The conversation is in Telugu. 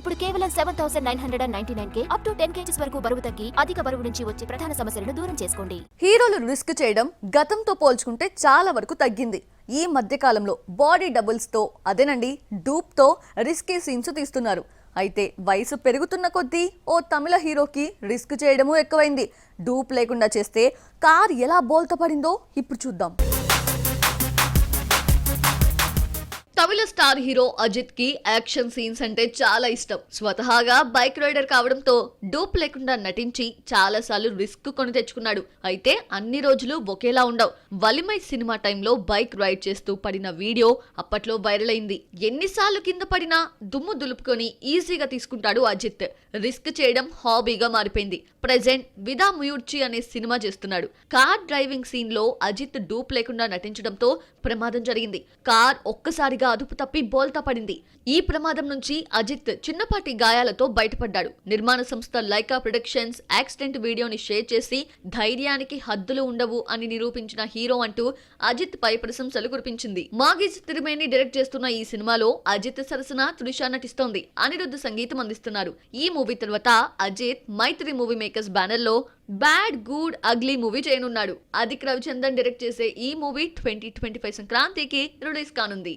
ఇప్పుడు కేవలం 7,999 అప్ టు 10 kgs వరకు బరువు తగ్గి అధిక బరువు నుంచి వచ్చే ప్రధాన సమస్యలను దూరం చేసుకోండి. హీరోలు రిస్క్ చేయడం గతంతో పోల్చుకుంటే చాలా వరకు తగ్గింది. ఈ మధ్య కాలంలో బాడీ డబుల్స్ తో అదేనండి డూప్ తో రిస్కీ సీన్స్ తీస్తున్నారు. అయితే వయసు పెరుగుతున్న కొద్దీ ఓ తమిళ హీరోకి రిస్క్ చేయడము ఎక్కువైంది. డూప్ లేకుండా చేస్తే కార్ ఎలా బోల్తా పడిందో ఇప్పుడు చూద్దాం. తమిళ స్టార్ హీరో అజిత్ కి యాక్షన్ సీన్స్ అంటే చాలా ఇష్టం. స్వతహాగా బైక్ రైడర్ కావడంతో డూప్ లేకుండా నటించి చాలా సార్లు రిస్క్ కొని తెచ్చుకున్నాడు. అయితే అన్ని రోజులు ఒకేలా ఉండవు. వలిమై సినిమా టైంలో బైక్ రైడ్ చేస్తూ పడిన వీడియో అప్పట్లో వైరల్ అయింది. ఎన్నిసార్లు కింద పడినా దుమ్ము దులుపుకొని ఈజీగా తీసుకుంటాడు అజిత్. రిస్క్ చేయడం హాబీగా మారిపోయింది. ప్రెజెంట్ విదా ముయూర్చి అనే సినిమా చేస్తున్నాడు. కార్ డ్రైవింగ్ సీన్ లో అజిత్ డూప్ లేకుండా నటించడంతో ప్రమాదం జరిగింది. కార్ ఒక్కసారిగా అదుపు తప్పి బోల్తా పడింది. ఈ ప్రమాదం నుంచి అజిత్ చిన్నపాటి గాయాలతో బయటపడ్డాడు. నిర్మాణ సంస్థ లైకా ప్రొడక్షన్స్ యాక్సిడెంట్ వీడియోని షేర్ చేసి ధైర్యానికి హద్దులు ఉండవు అని నిరూపించిన హీరో అంటూ అజిత్ పై ప్రశంసలు కురిపించింది. మాగిజ్ తిరుమేని డైరెక్ట్ చేస్తున్న ఈ సినిమాలో అజిత్ సరసన త్రిష నటిస్తోంది. అనిరుద్ధ్ సంగీతం అందిస్తున్నారు. ఈ మూవీ తర్వాత Ajith Mythri movie makers banner లో బ్యాడ్ గుడ్ అగ్లీ మూవీ చేయనున్నాడు. అదిక్ రవిచందన్ డైరెక్ట్ చేసే ఈ మూవీ 2025 సంక్రాంతికి రిలీజ్ కానుంది.